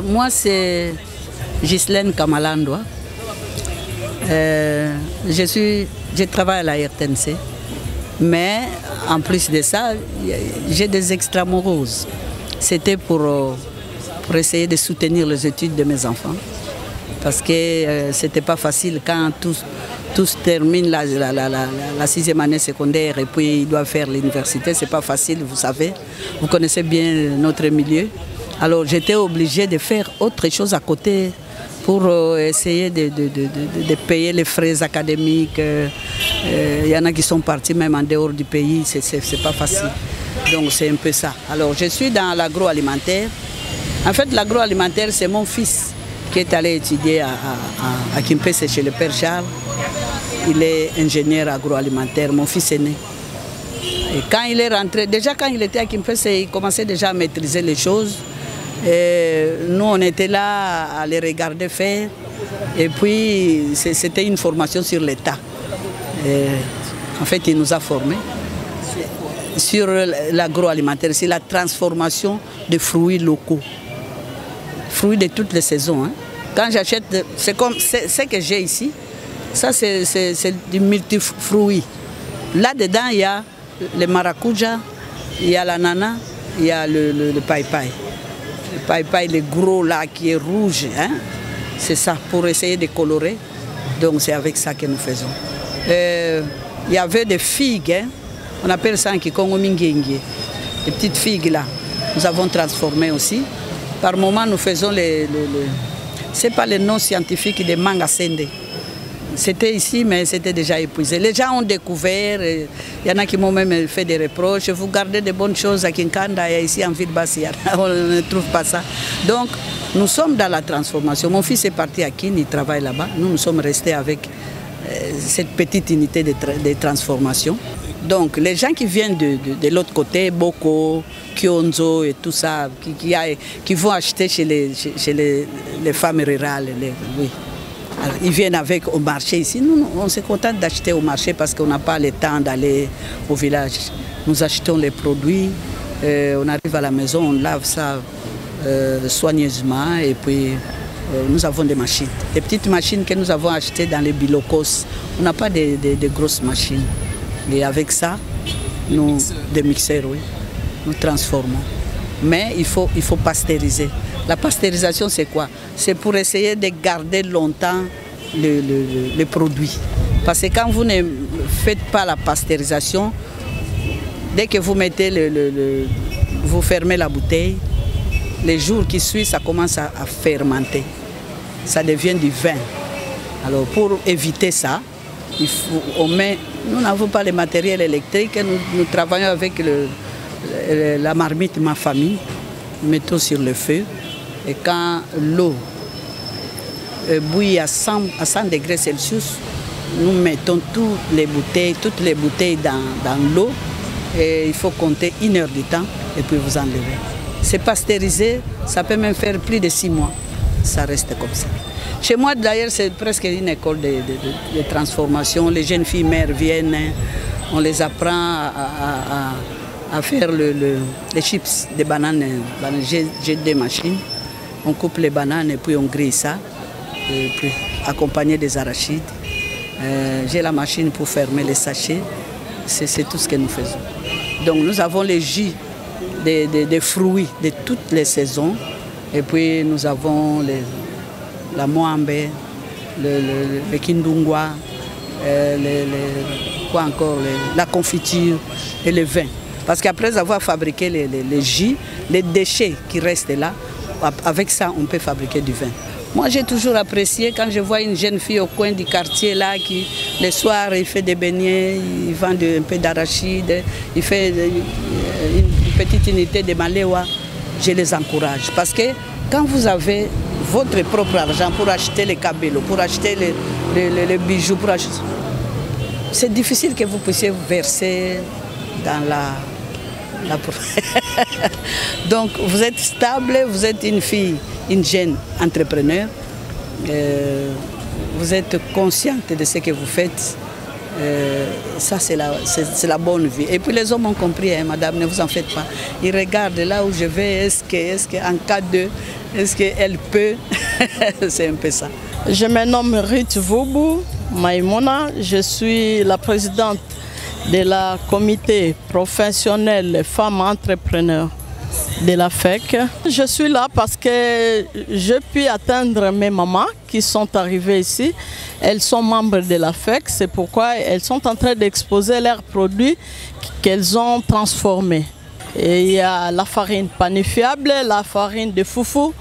Moi, c'est Ghislaine Kamalandoa. Je travaille à la RTNC. Mais en plus de ça, j'ai des extramoroses. C'était pour essayer de soutenir les études de mes enfants. Parce que c'était pas facile quand tous terminent la 6e année secondaire et puis ils doivent faire l'université. C'est pas facile, vous savez. Vous connaissez bien notre milieu. Alors j'étais obligée de faire autre chose à côté pour essayer de payer les frais académiques. Il y en a qui sont partis même en dehors du pays, c'est pas facile. Donc c'est un peu ça. Alors je suis dans l'agroalimentaire. En fait, l'agroalimentaire, c'est mon fils qui est allé étudier à Kimpese chez le père Charles. Il est ingénieur agroalimentaire, mon fils aîné. Et quand il est rentré, déjà quand il était à Kimpese, il commençait déjà à maîtriser les choses. Et nous, on était là à les regarder faire. Et puis, c'était une formation sur l'État. En fait, il nous a formés sur l'agroalimentaire, c'est la transformation de fruits locaux. Fruits de toutes les saisons. Hein. Quand j'achète, c'est comme ce que j'ai ici, ça c'est du multifruits. Là-dedans, il y a le maracuja, il y a l'ananas, il y a le païpaï. Le païpaï, le gros là qui est rouge, hein? C'est ça, pour essayer de colorer. Donc c'est avec ça que nous faisons. Il y avait des figues, hein? On appelle ça un kikongo mingengue. Les petites figues là, nous avons transformé aussi. Par moment, nous faisons c'est pas le nom scientifique de mangasende. C'était ici, mais c'était déjà épuisé. Les gens ont découvert, il y en a qui m'ont même fait des reproches. Vous gardez de bonnes choses à Kinkanda et ici en Ville-Bassi, on ne trouve pas ça. Donc, nous sommes dans la transformation. Mon fils est parti à Kin, il travaille là-bas. Nous sommes restés avec cette petite unité de transformation. Donc, les gens qui viennent de l'autre côté, Boko, Kyonzo et tout ça, qui vont acheter chez les femmes rurales, oui. Alors, ils viennent avec au marché ici. Nous, on se contente d'acheter au marché parce qu'on n'a pas le temps d'aller au village. Nous achetons les produits, on arrive à la maison, on lave ça soigneusement et puis nous avons des machines. Des petites machines que nous avons achetées dans les bilocos. On n'a pas de grosses machines. Et avec ça, des mixeurs, oui, nous transformons. Mais il faut pasteuriser. La pasteurisation, c'est quoi? C'est pour essayer de garder longtemps le produit. Parce que quand vous ne faites pas la pasteurisation, dès que vous mettez vous fermez la bouteille, les jours qui suivent, ça commence à fermenter. Ça devient du vin. Alors pour éviter ça, nous n'avons pas le matériel électrique, nous travaillons avec la marmite Ma Famille, nous mettons sur le feu. Et quand l'eau bouillit à 100 degrés Celsius, nous mettons toutes les bouteilles dans l'eau et il faut compter 1 heure du temps et puis vous enlevez. C'est pasteurisé, ça peut même faire plus de 6 mois, ça reste comme ça. Chez moi d'ailleurs c'est presque une école de transformation, les jeunes filles mères viennent, on les apprend à faire les chips de bananes. J'ai des machines. On coupe les bananes et puis on grille ça, et puis accompagné des arachides. J'ai la machine pour fermer les sachets. C'est tout ce que nous faisons. Donc nous avons les jus des fruits de toutes les saisons. Et puis nous avons la moambe, le kindungwa, quoi encore, la confiture et le vin. Parce qu'après avoir fabriqué les jus, les déchets qui restent là, avec ça, on peut fabriquer du vin. Moi, j'ai toujours apprécié quand je vois une jeune fille au coin du quartier là, qui, le soir, il fait des beignets, il vend un peu d'arachide, il fait une petite unité de maléwa. Je les encourage. Parce que quand vous avez votre propre argent pour acheter les cabellos, pour acheter les bijoux, c'est difficile que vous puissiez verser dans la Donc vous êtes stable, vous êtes une fille, une jeune entrepreneur, vous êtes consciente de ce que vous faites, ça c'est la bonne vie. Et puis les hommes ont compris, hein, madame, ne vous en faites pas. Ils regardent là où je vais, est-ce qu'en cas de, Est-ce qu'elle peut? C'est un peu ça. Je me nomme Ruth Voubou Maïmona. Je suis la présidente de la comité professionnel femmes entrepreneurs de la FEC. Je suis là parce que je puis atteindre mes mamans qui sont arrivées ici. Elles sont membres de la FEC, c'est pourquoi elles sont en train d'exposer leurs produits qu'elles ont transformés. Et il y a la farine panifiable, la farine de foufou,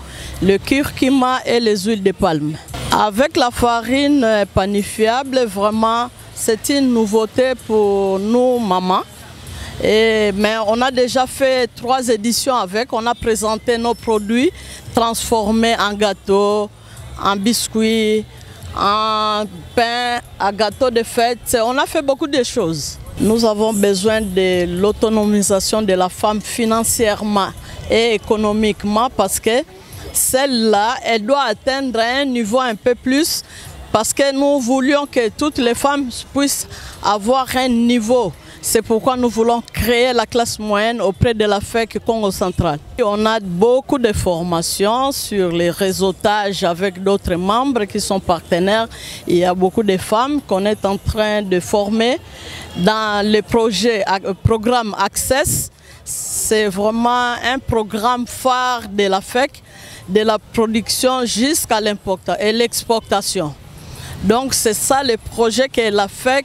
le curcuma et les huiles de palme. Avec la farine panifiable, vraiment, c'est une nouveauté pour nous, mamans. Mais on a déjà fait 3 éditions avec. On a présenté nos produits transformés en gâteaux, en biscuits, en pain, en gâteau de fête. On a fait beaucoup de choses. Nous avons besoin de l'autonomisation de la femme financièrement et économiquement parce que celle-là, elle doit atteindre un niveau un peu plus parce que nous voulions que toutes les femmes puissent avoir un niveau. C'est pourquoi nous voulons créer la classe moyenne auprès de la FEC Congo Central. On a beaucoup de formations sur les réseautages avec d'autres membres qui sont partenaires. Il y a beaucoup de femmes qu'on est en train de former dans le programme Access. C'est vraiment un programme phare de la FEC, de la production jusqu'à l'exportation. Donc c'est ça le projet que la FEC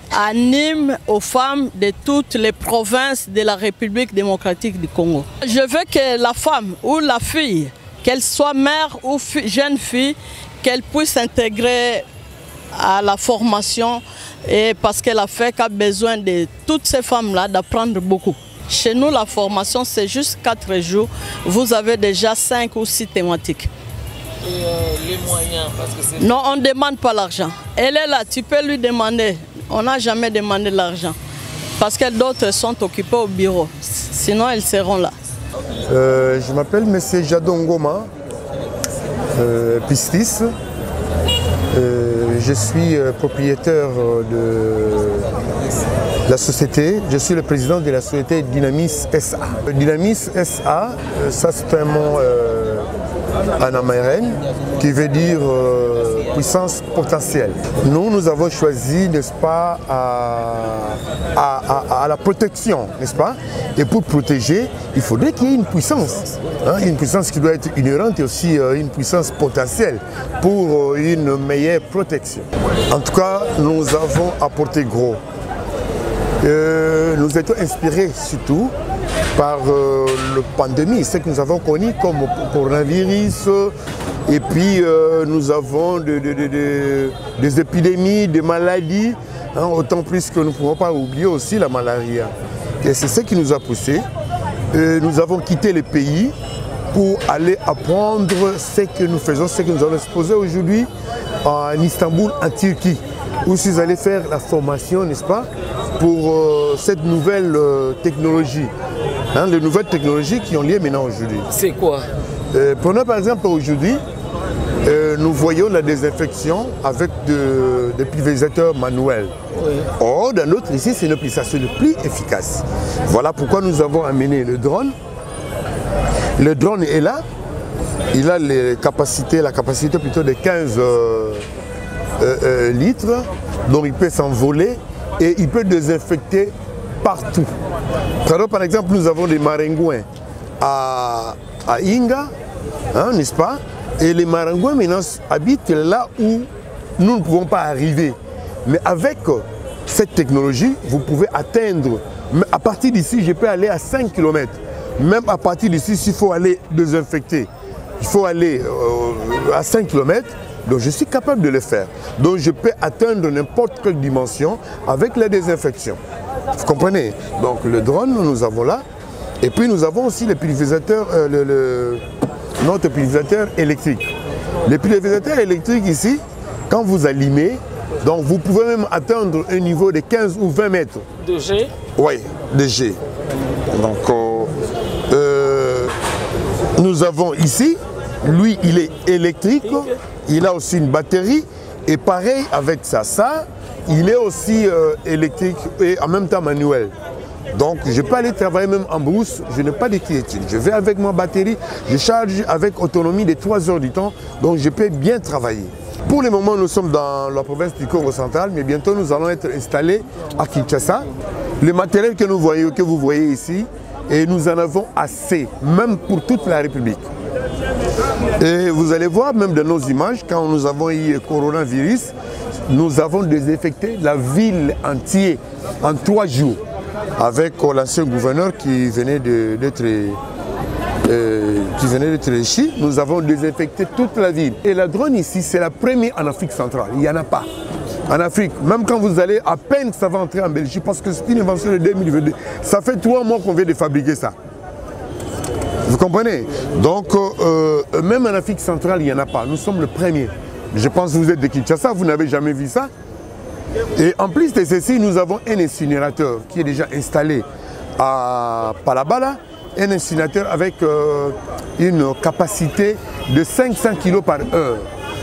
anime aux femmes de toutes les provinces de la République démocratique du Congo. Je veux que la femme ou la fille, qu'elle soit mère ou jeune fille, qu'elle puisse intégrer à la formation et parce que la FEC a besoin de toutes ces femmes-là d'apprendre beaucoup. Chez nous, la formation, c'est juste 4 jours. Vous avez déjà 5 ou 6 thématiques. Et les moyens, parce que c'est... Non, on ne demande pas l'argent. Elle est là, tu peux lui demander. On n'a jamais demandé l'argent. Parce que d'autres sont occupés au bureau. Sinon, elles seront là. Je m'appelle M. Jadon Ngoma, Pistis. Je suis propriétaire de la société. Je suis le président de la société Dynamis SA. Dynamis SA, ça c'est un mot en amérène qui veut dire puissance potentielle. Nous avons choisi, n'est-ce pas, à la protection, n'est-ce pas? Et pour protéger, il faudrait qu'il y ait une puissance. Une puissance qui doit être inhérente et aussi une puissance potentielle pour une meilleure protection. En tout cas, nous avons apporté gros. Nous étions inspirés surtout par la pandémie, ce que nous avons connu comme coronavirus, et puis nous avons des épidémies, des maladies, autant plus que nous ne pouvons pas oublier aussi la malaria. Et c'est ce qui nous a poussé. Nous avons quitté le pays pour aller apprendre ce que nous faisons, ce que nous allons exposer aujourd'hui en Istanbul, en Turquie, où je suis allé faire la formation, n'est-ce pas, pour cette nouvelle technologie. Les nouvelles technologies qui ont lieu maintenant aujourd'hui. C'est quoi? Prenons par exemple aujourd'hui, nous voyons la désinfection avec des pulvérisateurs manuels. Oui. Or, dans notre ici, c'est une pulvérisation le plus efficace. Voilà pourquoi nous avons amené le drone. Le drone est là. Il a la capacité plutôt de 15 litres. Donc il peut s'envoler et il peut désinfecter partout. Alors, par exemple, nous avons des maringouins à Inga, n'est-ce pas? Et les maringouins maintenant habitent là où nous ne pouvons pas arriver. Mais avec cette technologie, vous pouvez atteindre, à partir d'ici, je peux aller à 5 km. Même à partir d'ici, s'il faut aller désinfecter, il faut aller à 5 km. Donc je suis capable de le faire. Donc je peux atteindre n'importe quelle dimension avec la désinfection. Vous comprenez? Donc le drone, nous avons là. Et puis nous avons aussi les pulvérisateurs, notre pulvérisateur électrique. Les pulvérisateurs électriques ici, quand vous allumez, donc vous pouvez même atteindre un niveau de 15 ou 20 mètres. De G? Oui, de G. Donc nous avons ici, lui il est électrique, il a aussi une batterie. Et pareil avec ça, il est aussi électrique et en même temps manuel. Donc je peux aller travailler même en brousse, je n'ai pas de quiétude. Je vais avec ma batterie, je charge avec autonomie de 3 heures du temps, donc je peux bien travailler. Pour le moment, nous sommes dans la province du Congo central, mais bientôt nous allons être installés à Kinshasa. Le matériel que vous voyez ici, et nous en avons assez, même pour toute la République. Et vous allez voir même dans nos images, quand nous avons eu le coronavirus, nous avons désinfecté la ville entière en 3 jours avec l'ancien gouverneur qui venait d'être ici. Nous avons désinfecté toute la ville. Et la drone ici, c'est la première en Afrique centrale. Il n'y en a pas. En Afrique, même quand vous allez, à peine ça va entrer en Belgique, parce que c'est une invention de 2022. Ça fait 3 mois qu'on vient de fabriquer ça. Vous comprenez? Donc, même en Afrique centrale, il n'y en a pas. Nous sommes le premier. Je pense que vous êtes de Kinshasa, vous n'avez jamais vu ça. Et en plus de ceci, nous avons un incinérateur qui est déjà installé à Palabala. Un incinérateur avec une capacité de 500 kg par heure.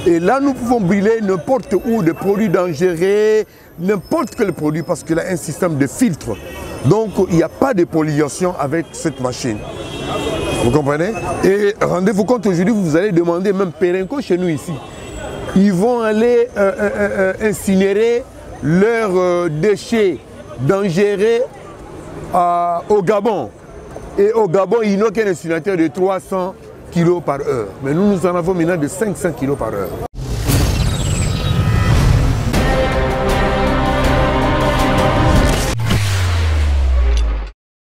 Et là, nous pouvons brûler n'importe où des produits dangereux, n'importe quel produit, parce qu'il a un système de filtre. Donc, il n'y a pas de pollution avec cette machine. Vous comprenez? Et rendez-vous compte, aujourd'hui, vous allez demander même Pérenco chez nous ici. Ils vont aller incinérer leurs déchets dangereux au Gabon. Et au Gabon, il n'y a qu'un incinérateur de 300 kg par heure. Mais nous en avons maintenant de 500 kg par heure.